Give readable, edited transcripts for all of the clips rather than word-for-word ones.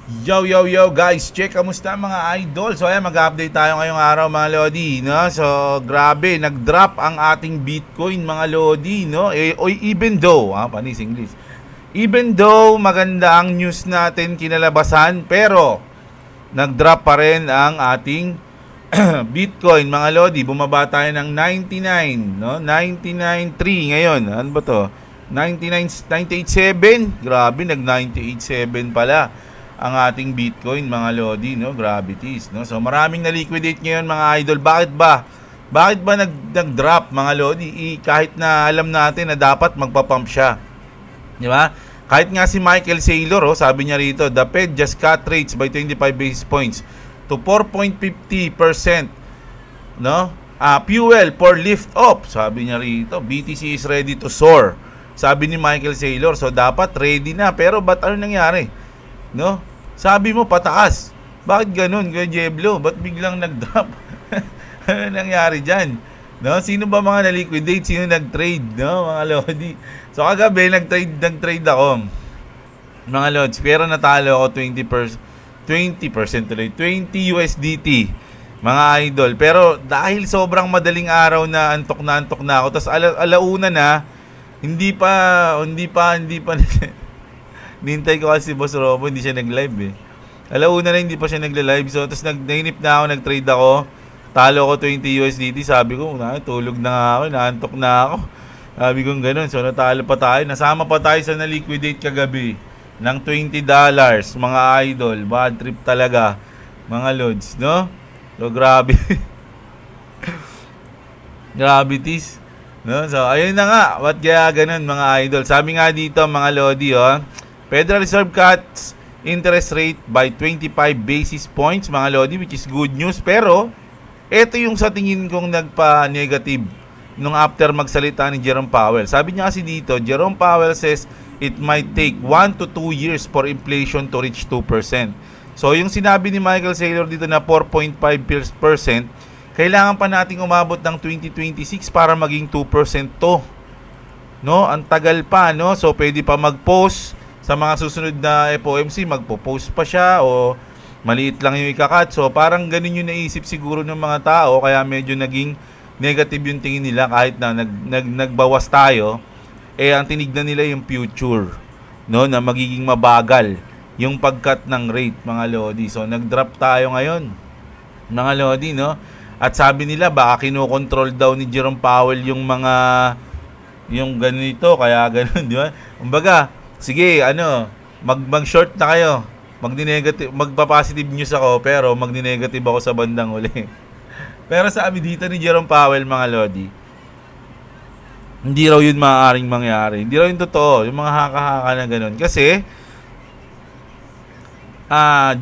Yo, yo, yo guys, check, kamusta mga idol? So ayan, mag-update tayo ngayong araw mga Lodi, no? So grabe, nag-drop ang ating Bitcoin mga Lodi, no? Even though, panis English. Even though maganda ang news natin kinalabasan, pero nag-drop pa rin ang ating Bitcoin mga Lodi. Bumaba tayo ng 99, no? 99.3 ngayon. Ano ba to? 98.7. Grabe, nag 98.7 pala ang ating Bitcoin mga Lodi, no? Gravities, no? So maraming na-liquidate ngayon mga idol. Bakit ba? Bakit ba nag-drop mga Lodi? Kahit na alam natin na dapat magpa-pump siya. Di ba? Kahit nga si Michael Saylor, sabi niya rito, the Fed just cut rates by 25 basis points to 4.50%, no? Fuel for lift up, sabi niya rito. BTC is ready to soar, sabi ni Michael Saylor. So dapat ready na, pero ba't ano nangyari? No? Sabi mo pataas. Bakit ganun, Kuya Jeblo? Ba't biglang nag-drop? Ano nangyari dyan? No? Sino ba mga na-liquidate? Sino nag-trade? No? Mga Lodi. So kagabi, nag-trade ako. Mga Lods. Pero natalo ako 20% tuloy. 20 USDT. Mga idol. Pero dahil sobrang madaling araw na antok na ako. Tapos alauna na, hindi pa nintay ko kasi si Boss Robo, hindi siya nag-live eh. Alauna na hindi pa siya nagla-live. So, tapos nainip na ako, nag-trade ako. Talo ko 20 USDT. Sabi ko, tulog na nga ako, naantok na ako. Sabi ko gano'n. So, natalo pa tayo. Nasama pa tayo sa na-liquidate kagabi ng $20. Mga idol, bad trip talaga. Mga lods, no? So, grabe. Gravities. No? So, ayun na nga. Ba't kaya ganun, mga idol? Sabi nga dito, mga lodi, Federal Reserve cuts interest rate by 25 basis points, mga lodi, which is good news. Pero, ito yung sa tingin kong nagpa-negative nung after magsalita ni Jerome Powell. Sabi niya kasi dito, Jerome Powell says it might take 1 to 2 years for inflation to reach 2%. So, yung sinabi ni Michael Saylor dito na 4.5%, kailangan pa nating umabot ng 2026 para maging 2% to. No? Ang tagal pa, no? So, pwede pa mag-post sa mga susunod na FOMC, magpo-post pa siya o maliit lang yung ikakat. So, parang ganun yung naisip siguro ng mga tao, kaya medyo naging negative yung tingin nila kahit na nagbawas tayo. Ang tinignan nila yung future, no? Na magiging mabagal yung pagkat ng rate, mga lodi. So, nag-drop tayo ngayon, mga lodi, no? At sabi nila, baka kinokontrol daw ni Jerome Powell yung yung ganito, kaya ganun, di ba? Kumbaga, sige, mag-short na kayo. Magpa-positive news ako, pero magni-negative ako sa bandang uli. Pero sabi dito ni Jerome Powell, mga lodi, hindi raw yun maaaring mangyari. Hindi raw yun totoo. Yung mga haka-haka na ganun. Kasi,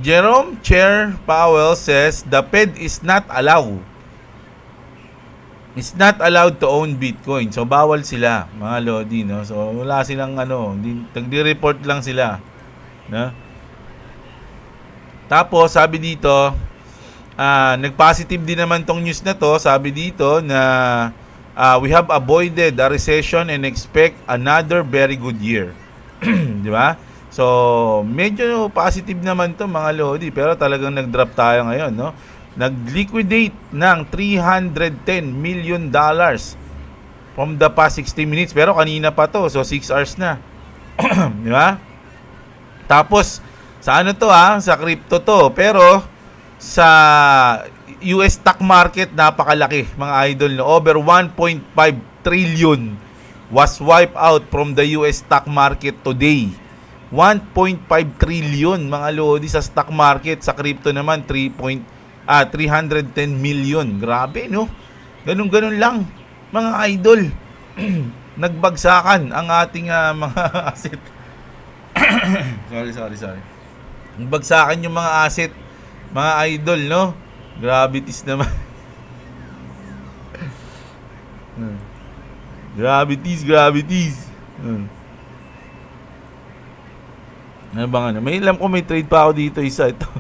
Jerome Chair Powell says the Fed is not allowed to own Bitcoin. So, bawal sila, mga lodi, no? So, wala silang nagdi-report lang sila, no? Tapos, sabi dito, nag-positive din naman tong news na to. Sabi dito na we have avoided a recession and expect another very good year. Di ba? So, medyo positive naman to, mga lodi, pero talagang nag-drop tayo ngayon, no? Nag-liquidate ng $310 million from the past 60 minutes. Pero kanina pa to, so 6 hours na. Di ba? Tapos, sa sa crypto to. Pero, sa US stock market, napakalaki, mga idol. No? Over 1.5 trillion was wiped out from the US stock market today. 1.5 trillion, mga lodi, sa stock market. Sa crypto naman, 310 million. Grabe, no? Ganun-ganun lang, mga idol. Nagbagsakan ang ating mga asset. sorry. Nagbagsakan yung mga asset, mga idol, no? Gravities naman. Gravities. Ano bang May alam ko, may trade pa ako dito, isa ito.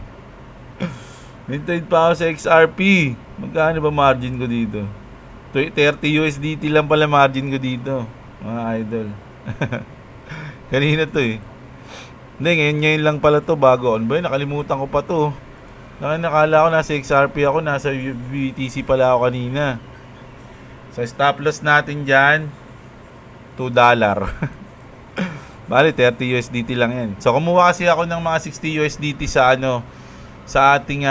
May trade pa ako sa XRP. Magkano ba margin ko dito? 30 USDT lang pala margin ko dito, mga idol. Kanina to eh. Hindi, ngayon lang pala to bago. Ano ba yun? Nakalimutan ko pa to. Nakala ko nasa XRP ako, nasa BTC pala ako kanina. So stop loss natin dyan, $2. Bali, 30 USDT lang yan. So kumuha kasi ako ng mga 60 USDT sa sa ating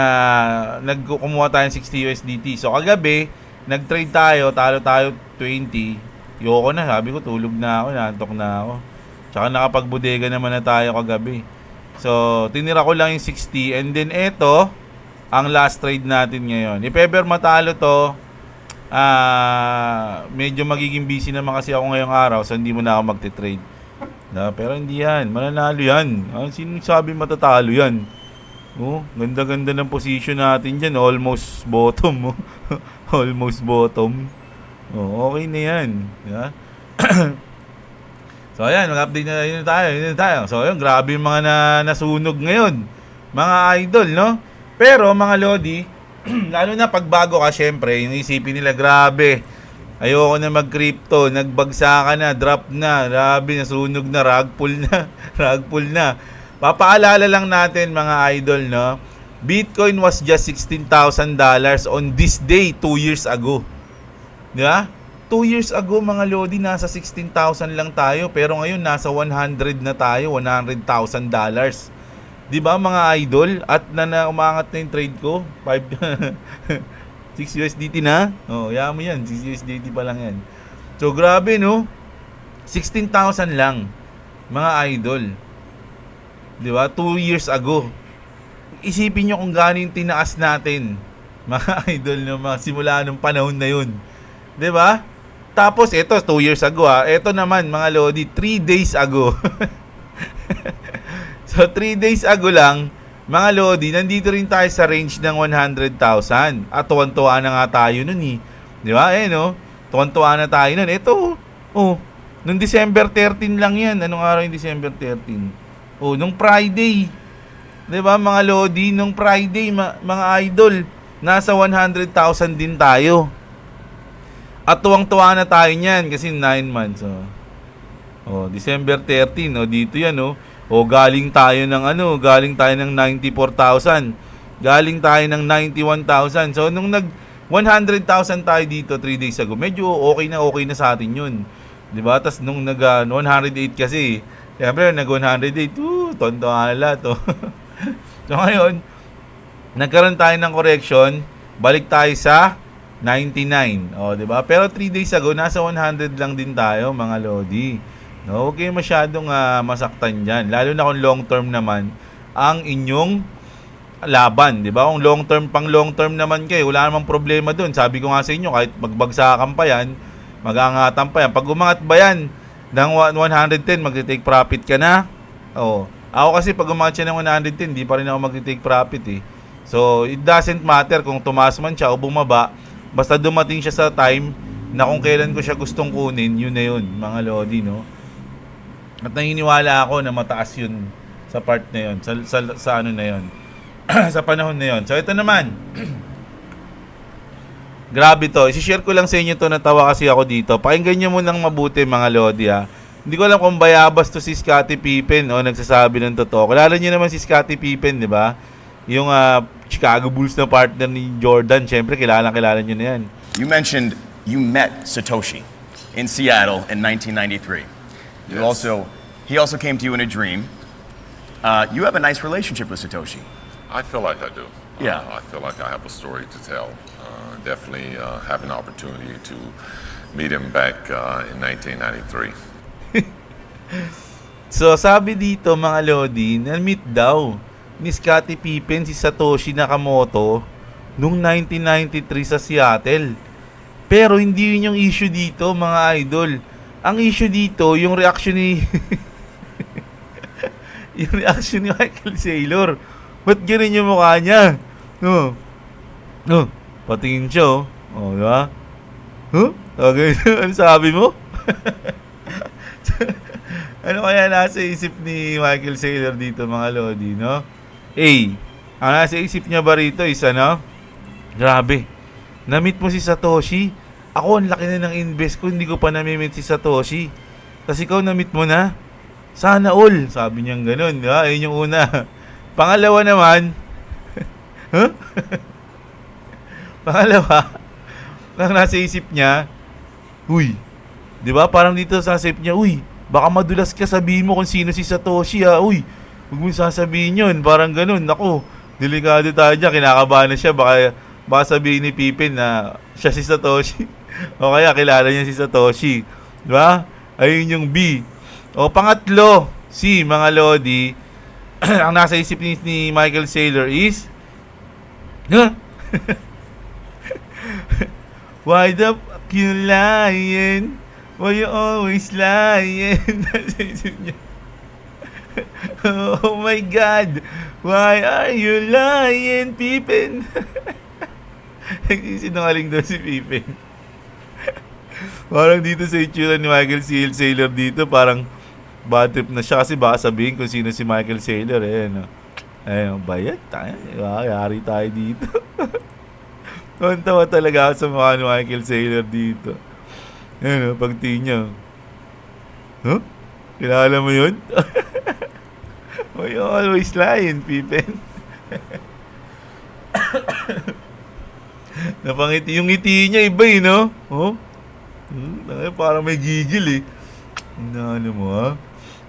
nagkumuha tayo ng 60 USDT. So kagabi, nag-trade tayo, talo tayo 20. Yoko na, sabi ko tulog na ako, nantok na ako. Tsaka nakapagbodega naman na tayo kagabi. So tinira ko lang yung 60 and then eto ang last trade natin ngayon. If ever matalo to, medyo magiging busy naman kasi ako ngayong araw, so hindi mo na ako magte-trade. Pero hindi yan, mananalo yan. Sino sabi matatalo yan? Ganda-ganda ng position natin dyan. Almost bottom. Almost bottom. Okay na yan. Yeah? So ayan, mag-update na yun tayo. So ayun, grabe yung mga nasunog ngayon. Mga idol, no? Pero mga lodi, lalo na pagbago ka, syempre, yung isipin nila, grabe. Ayoko na mag-crypto, nagbagsa ka na, drop na, grabe, nasunog na, rug pull na. Papaalala lang natin mga idol, no? Bitcoin was just $16,000 on this day 2 years ago. Di ba? 2 years ago mga lodi, nasa 16,000 lang tayo, pero ngayon nasa 100 na tayo, $100,000. Di ba mga idol? At umangat na yung trade ko, 6 USDT na? Yaman mo yan. 6 USDT pa lang yan. So, grabe, no? 16,000 lang. Mga idol. Di ba? 2 years ago. Isipin nyo kung gaano yung tinaas natin. Mga idol, no? Simula nung panahon na yun. Di ba? Tapos, ito, 2 years ago, ha? Ito naman, mga lodi, 3 days ago. So, 3 days ago lang, mga lodi, nandito rin tayo sa range ng 100,000. At tuwan-tuwa na nga tayo nun eh. Di ba? No? Tuwan-tuwa na tayo nun. Ito, nung December 13 lang yan. Anong araw yung December 13? Nung Friday. Di ba, mga lodi? Nung Friday, mga idol, nasa 100,000 din tayo. At tuwang-tuwa na tayo niyan kasi 9 months. December 13, dito yan, galing tayo ng 94,000. Galing tayo ng 91,000. So, nung 100,000 tayo dito 3 days ago, medyo okay na sa atin yun. Diba? Tapos nung 108 kasi, siyempre, 108, tondo ala to. So, ngayon, nagkaroon tayo ng correction, balik tayo sa 99. Diba? Pero 3 days ago, nasa 100 lang din tayo, mga lodi. No, huwag kayo masyadong masaktan dyan. Lalo na kung long term naman ang inyong laban. Diba? Kung long term naman kayo, wala namang problema dun. Sabi ko nga sa inyo, kahit magbagsakan pa yan, magangatan pa yan. Pag umangat ba yan ng 110, mag-take profit ka na. Ako kasi pag umangat siya ng 110, di pa rin ako mag-take profit eh. So, it doesn't matter kung tumaas man siya o bumaba. Basta dumating siya sa time na kung kailan ko siya gustong kunin, yun na yun, mga lodi, no? At naniniwala ako na mataas yun sa part na yun, sa ano na yun, sa panahon na yun. So, ito naman. Grabe to. I-share ko lang sa inyo to, natawa kasi ako dito. Pakinggan nyo munang mabuti, mga lodi, ha. Hindi ko alam kung bayabas to si Scottie Pippen o nagsasabi ng totoo. Kilala nyo naman si Scottie Pippen, di ba? Yung Chicago Bulls na partner ni Jordan. Siyempre, kilala nyo na yan. You mentioned you met Satoshi in Seattle in 1993. Yes. He also came to you in a dream. You have a nice relationship with Satoshi. I feel like I do. Yeah. I feel like I have a story to tell. Definitely have an opportunity to meet him back in 1993. So, sabi dito, mga lodi, na-meet daw ni Scottie Pippen si Satoshi Nakamoto noong 1993 sa Seattle. Pero hindi yun yung issue dito, mga idol. Ang issue dito, yung reaction ni yung reaction ni Michael Saylor. Ba't ganun yung mukha niya? Patingin siya, diba? Okay, ano sabi mo? Ano kaya nasa isip ni Michael Saylor dito, mga lodi, no? Ang nasa isip niya ba rito is grabe, na-meet mo si Satoshi. Ako, ang laki na ng invest ko, hindi ko pa na-meet si Satoshi. Tapos ikaw, na-meet mo na. Sana all. Sabi niya ganun, di ba? Ayun yung una. Pangalawa naman, huh? Pangalawa, ang nasa isip niya, uy, di ba? Parang dito sa isip niya, uy, baka madulas ka, sabihin mo kung sino si Satoshi, ha? Uy, huwag mo sasabihin yun. Parang ganun. Ako, delikado tayo dyan. Kinakabahan na siya. Baka sabihin ni Pippin na siya si Satoshi. O kaya kilala niya si Satoshi. Di ba? Ayun yung B. O pangatlo, C, mga Lodi, ang nasa isip ni Michael Saylor is, huh? Why the fuck you lying? Why you always lying? Nasa isip niya. Oh my God, why are you lying, Pippin? Sinungaling daw si Pippin. Parang dito sa itsura ni Michael Saylor dito, parang bad trip na siya kasi baka sabihin kung sino si Michael Saylor. Ayun, bayad tayo. Yari tayo dito. Tawa talaga ako sa mukha ni Michael Saylor dito. Ayun, pagtingin niya. Huh? Kilala mo yun? Why you always lying, Pippin? Napangiti. Yung ngiti niya iba eh, no? Oh? Parang may gigil eh. Ano mo ha?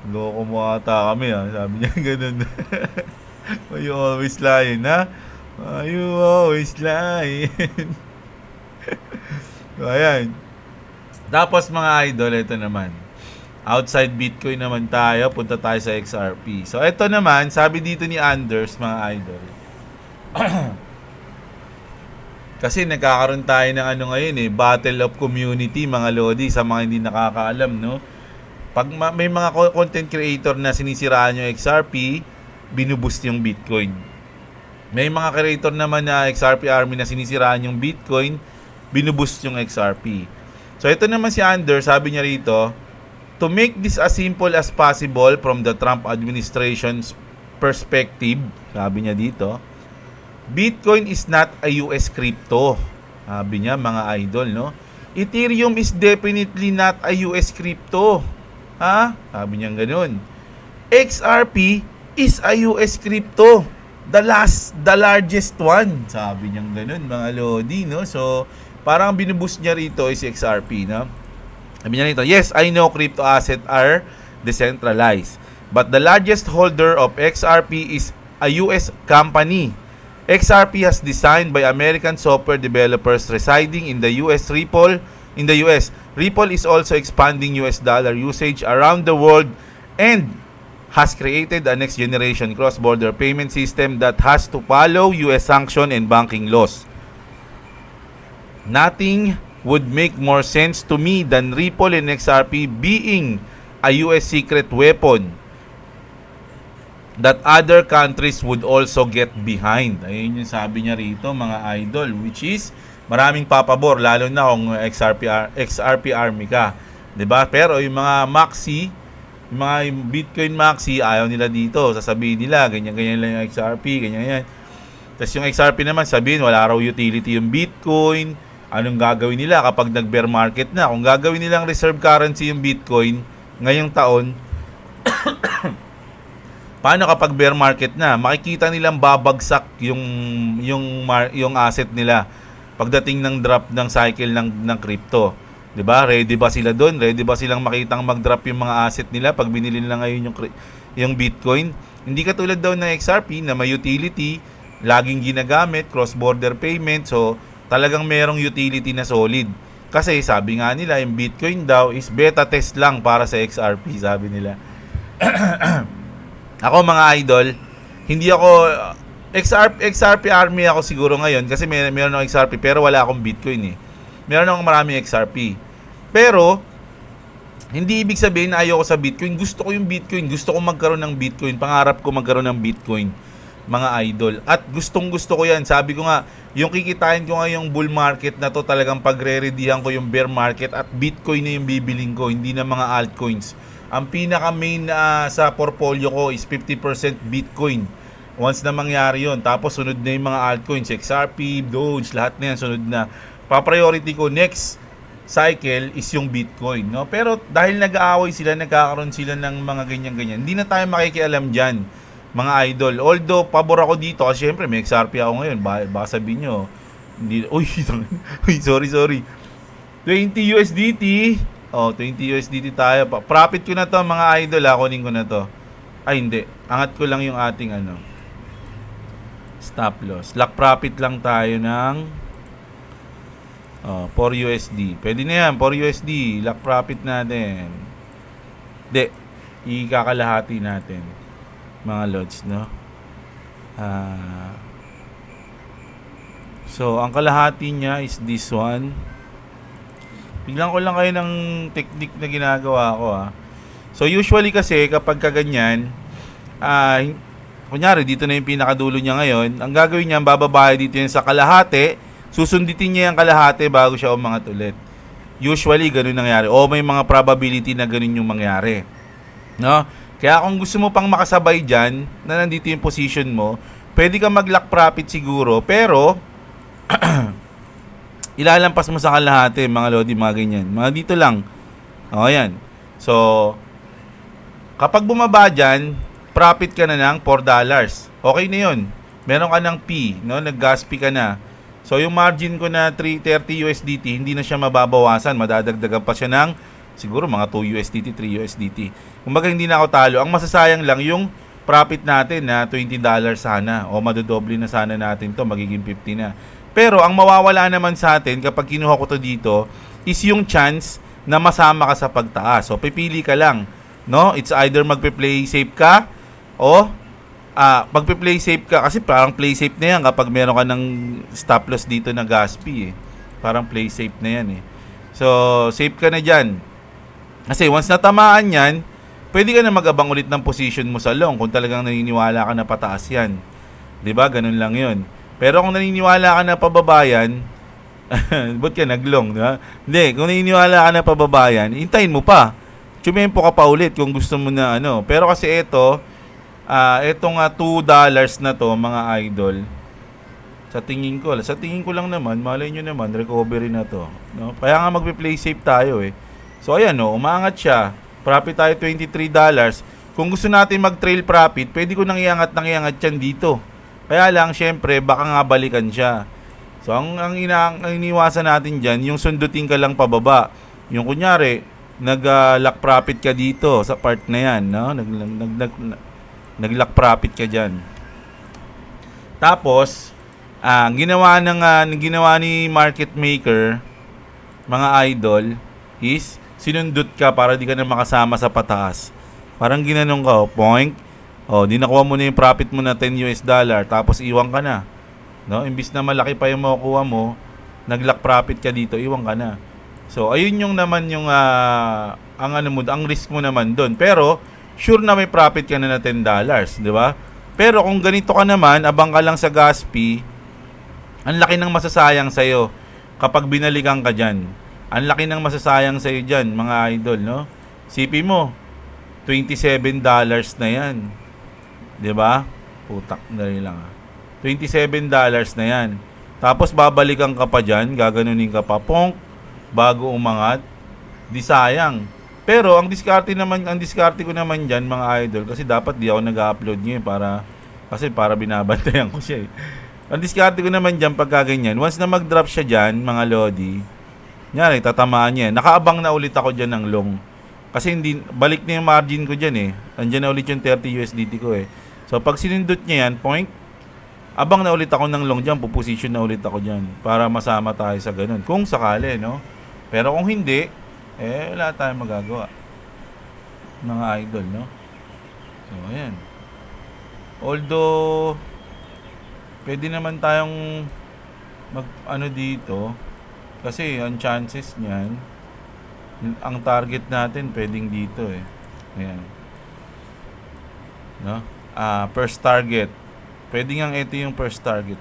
Loko mo ata kami ha. Sabi niya ganun. Why you always lying ha? Why you always lying? So, ayan. Tapos mga idol, ito naman. Outside Bitcoin naman tayo. Punta tayo sa XRP. So ito naman, sabi dito ni Anders, mga idol. Kasi nagkakaroon tayo ng ano ngayon eh, Battle of Community, mga Lodi, sa mga hindi nakakaalam, no? Pag may mga content creator na sinisiraan yung XRP, binuboost yung Bitcoin. May mga creator naman na XRP army na sinisiraan yung Bitcoin, binuboost yung XRP. So ito naman si Anders, sabi niya rito, to make this as simple as possible from the Trump administration's perspective, sabi niya dito, Bitcoin is not a US crypto. Sabi niya, mga idol, no? Ethereum is definitely not a US crypto. Ha? Sabi niya ganun. XRP is a US crypto. The largest one. Sabi niya ganun, mga Lodi, no? So, parang binuboost niya rito is XRP, no? Sabi niya rito, yes, I know crypto assets are decentralized. But the largest holder of XRP is a US company. XRP has designed by American software developers residing in the US. Ripple is also expanding US dollar usage around the world and has created a next generation cross-border payment system that has to follow US sanction and banking laws. Nothing would make more sense to me than Ripple and XRP being a US secret weapon that other countries would also get behind. Ayun yung sabi niya rito, mga idol, which is maraming papabor, lalo na kung XRP army ka, 'di ba? Pero yung mga maxi, yung mga Bitcoin maxi, ayaw nila dito. Sasabihin nila ganyan-ganyan lang yung XRP, ganyan-ganyan. Tapos yung XRP naman sabihin wala raw utility yung Bitcoin. Anong gagawin nila kapag nag-bear market na? Kung gagawin nilang reserve currency yung Bitcoin ngayong taon, paano kapag bear market na? Makikita nilang babagsak yung asset nila pagdating ng drop ng cycle ng crypto. 'Di ba? Ready ba sila doon? Ready ba silang makitang mag-drop yung mga asset nila pag binili nila ngayon yung Bitcoin? Hindi katulad daw ng XRP na may utility, laging ginagamit, cross-border payment. So, talagang merong utility na solid. Kasi sabi nga nila, yung Bitcoin daw is beta test lang para sa XRP, sabi nila. Ako mga idol, hindi ako XRP army ako siguro ngayon kasi meron akong XRP pero wala akong Bitcoin eh. Meron akong maraming XRP. Pero hindi ibig sabihin na ayoko sa Bitcoin. Gusto ko yung Bitcoin. Gusto ko magkaroon ng Bitcoin. Pangarap ko magkaroon ng Bitcoin, mga idol. At gustong-gusto ko yan. Sabi ko nga, yung kikitain ko ngayong bull market na to, talagang pagre-readyhan ko yung bear market at Bitcoin na yung bibiling ko, hindi na mga altcoins. Ang pinaka-main sa portfolio ko is 50% Bitcoin. Once na mangyari yun, tapos sunod na yung mga altcoins, XRP, Doge, lahat na yan, sunod na. Pa-priority ko next cycle is yung Bitcoin, no? Pero dahil nag-aaway sila, nagkakaroon sila ng mga ganyan-ganyan, hindi na tayo makikialam dyan, mga idol. Although, pabor ako dito, kasi syempre, may XRP ako ngayon. Baka sabihin nyo, hindi, uy, sorry. 20 USDT. Oh, 20 USDT tayo. Profit ko na to, mga idol, kunin ko na to. Ay, hindi. Angat ko lang yung ating, stop loss. Lock profit lang tayo ng 4 USD. Pwede na yan, 4 USD. Lock profit natin. Hindi. Ikakalahati natin. Mga lods, no? So, ang kalahati niya is this one. Biglan ko lang kayo ng technique na ginagawa ko, So, usually kasi, kapag kaganyan, kunyari, dito na yung pinakadulo niya ngayon, ang gagawin niya, bababae dito yan sa kalahati, susunditin niya yung kalahati bago siya umangat ulit. Usually, ganun nangyari. O may mga probability na ganun yung mangyari. No? Kaya kung gusto mo pang makasabay dyan, na nandito yung position mo, pwede ka mag-lock profit siguro, pero ilalampas mo sa kalahati, mga lodi, mga ganyan. Mga dito lang. O, yan. So, kapag bumaba dyan, profit ka na ng $4. Okay na yun. Meron ka ng P, no? Nag-gas P ka na. So, yung margin ko na 330 USDT, hindi na siya mababawasan. Madadagdagan pa siya ng siguro mga 2 USDT, 3 USDT. Kumbaga, hindi na ako talo. Ang masasayang lang yung profit natin na $20 sana. O madodoble na sana natin to, magiging 50 na. Pero, ang mawawala naman sa atin kapag kinuha ko to dito is yung chance na masama ka sa pagtaas. So, pipili ka lang. No? It's either magpe-play safe ka o pagpe-play safe ka, kasi parang play safe na yan kapag meron ka ng stop loss dito na gas fee, Parang play safe na yan, So, safe ka na dyan. Kasi once natamaan yan, pwede ka na mag-abang ulit ng position mo sa long kung talagang naniniwala ka na pataas yan. 'Di ba? Ganun lang yun. Pero kung naniniwala ka na pababa yan, ba't ka naglong, di ba? Hindi, kung naniniwala ka na pababa yan, hintayin mo pa. Tsumempo ka pa ulit kung gusto mo na Pero kasi etong $2 na to, mga idol, sa tingin ko lang naman, malay nyo naman, recovery na to, no? Kaya nga magpe-play safe tayo, So ayan, umaangat siya, profit tayo $23. Kung gusto natin mag-trail profit, pwede ko nang iangat yan dito. Kaya lang, syempre, baka nga balikan siya. So ang iniwasan natin dyan, yung sundutin ka lang pababa. Yung kunyari, nag-lock profit ka dito sa part na yan, no? Nag-lock profit ka dyan. Tapos, ginawa ni market maker, mga idol, is sinundot ka para di ka na makasama sa pataas. Parang ginanong ka, point. Di nakuha mo na yung profit mo na $10, tapos iwan ka na. No? Imbis na malaki pa yung makukuha mo, nag-lock profit ka dito, iwan ka na. So, ayun yung naman yung ang risk mo naman doon. Pero sure na may profit ka na $10, di ba? Pero kung ganito ka naman, abang ka lang sa gas fee, ang laki ng masasayang sa'yo kapag binalikan ka dyan. Ang laki ng masasayang sa'yo dyan, mga idol, no? Sipi mo, $27 na yan. Di ba? Putak, dali lang $27 na yan. Tapos babalikan ka pa dyan, gaganunin ka pa, ponk, bago umangat, di sayang. Pero ang diskarte ko naman diyan, mga idol, kasi dapat di ako nag-upload ngayon para binabantayan ko siya. Ang diskarte ko naman diyan pagka ganyan, once na mag-drop siya diyan, mga lodi, nyari tatamaan niya. Nakaabang na ulit ako diyan ng long. Kasi balik na yung margin ko diyan Andiyan na ulit yung 30 USDT ko So pag sinindot niya yan, point, abang na ulit ako ng long diyan, puposition na ulit ako diyan para masama tayo sa ganun. Kung sakali, no? Pero kung hindi, wala tayong magagawa, mga idol, no? So, ayan. Although, pwede naman tayong dito, kasi ang chances niyan, ang target natin pwedeng dito, Ayan. No? First target. Pwede nga ito yung first target.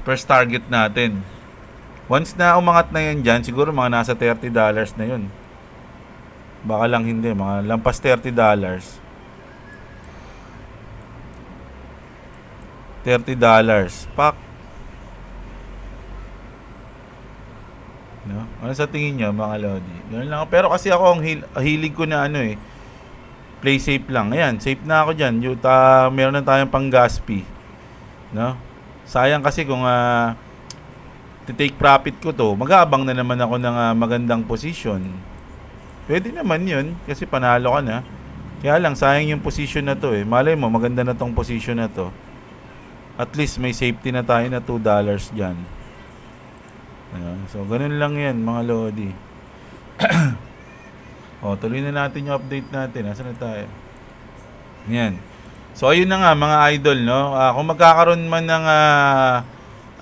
First target natin. Once na umangat na yan dyan, siguro mga nasa $30 na yun. Baka lang hindi, mga lampas $30. $30. Pak. Ano sa tingin nyo, mga Lodi? Ganun lang. Pero kasi ako, ang hilig ko na play safe lang. Ayan, safe na ako dyan. Meron na tayong pang gas fee. No? Sayang kasi kung take profit ko to, mag-aabang na naman ako ng magandang position. Pwede naman yun, kasi panalo ka na. Kaya lang, sayang yung position na to Malay mo, maganda na tong position na to. At least may safety na tayo na $2 dyan. Ayan. So, ganun lang yan, mga Lodi. Tuloy na natin yung update natin. Nasaan na tayo? Yan. So, ayun na nga, mga idol, no? Kung magkakaroon man ng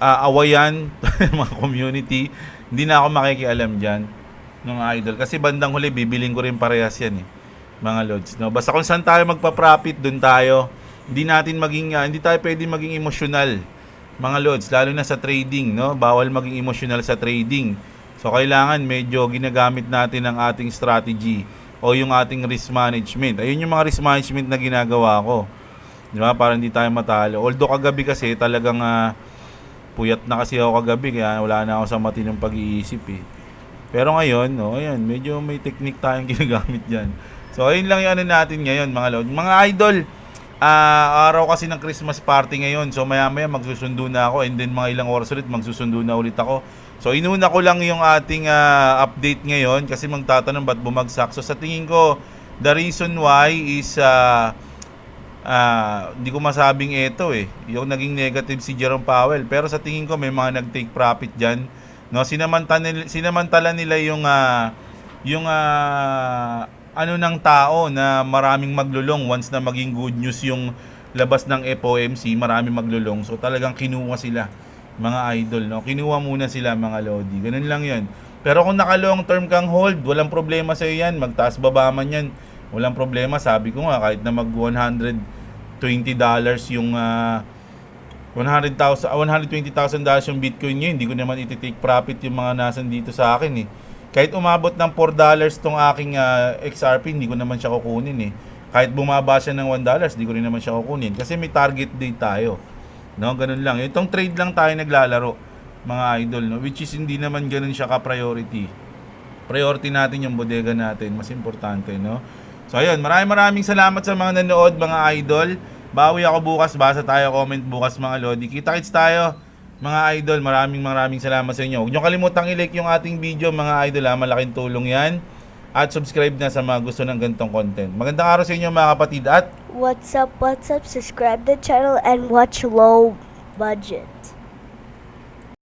awayan, mga community, hindi na ako makikialam dyan, mga idol. Kasi bandang huli, bibiling ko rin parehas yan, mga Lods, no? Basta kung saan tayo magpa-profit, dun tayo. Hindi tayo pwede maging emosyonal, mga Lods, lalo na sa trading, no? Bawal maging emosyonal sa trading. So, kailangan medyo ginagamit natin ang ating strategy o yung ating risk management. Ayun yung mga risk management na ginagawa ko. Di ba? Para hindi tayo matalo. Although kagabi kasi talagang puyat na kasi ako kagabi kaya wala na ako sa matinong pag-iisip Pero ngayon, ayan, medyo may technique tayong ginagamit dyan. So, ayun lang yung natin ngayon, mga Lord. Mga idol, araw kasi ng Christmas party ngayon. So, maya-maya magsusundo na ako and then mga ilang oras ulit magsusundo na ulit ako. So, inuna ko lang yung ating update ngayon kasi magtatanong ba't bumagsak. So, sa tingin ko, the reason why is hindi ko masabing ito yung naging negative si Jerome Powell. Pero sa tingin ko may mga nag-take profit dyan. No, sinamantala nila yung ng tao na maraming maglulong once na maging good news yung labas ng FOMC, maraming maglulong. So talagang kinuha sila, mga idol, no? Kinuha muna sila, mga Lodi. Ganun lang 'yun. Pero kung naka-long term kang hold, walang problema sa iyo 'yan. Magtaas baba man 'yan. Walang problema. Sabi ko nga kahit na mag $120 yung $120,000 yung Bitcoin niya, hindi ko naman iti-take profit yung mga nasan dito sa akin Kahit umabot ng $4 tong aking XRP, hindi ko naman siya kukunin Kahit bumaba siya ng $1, hindi ko rin naman siya kukunin kasi may target date tayo. No, ganun lang. Itong trade lang tayo naglalaro, mga idol, no, which is hindi naman ganun siya ka-priority. Priority natin yung bodega natin, mas importante, no? So ayun, maraming salamat sa mga nanood, mga idol. Bawi ako bukas, basa tayo comment bukas, mga Lodi. Kita-kits tayo, mga idol. Maraming salamat sa inyo. Huwag niyo kalimutang i-like yung ating video, mga idol, malaking tulong yan. At subscribe na sa mga gusto ng ganitong content. Magandang araw sa inyo, mga kapatid. At What's up? Subscribe the channel and watch Low Budget.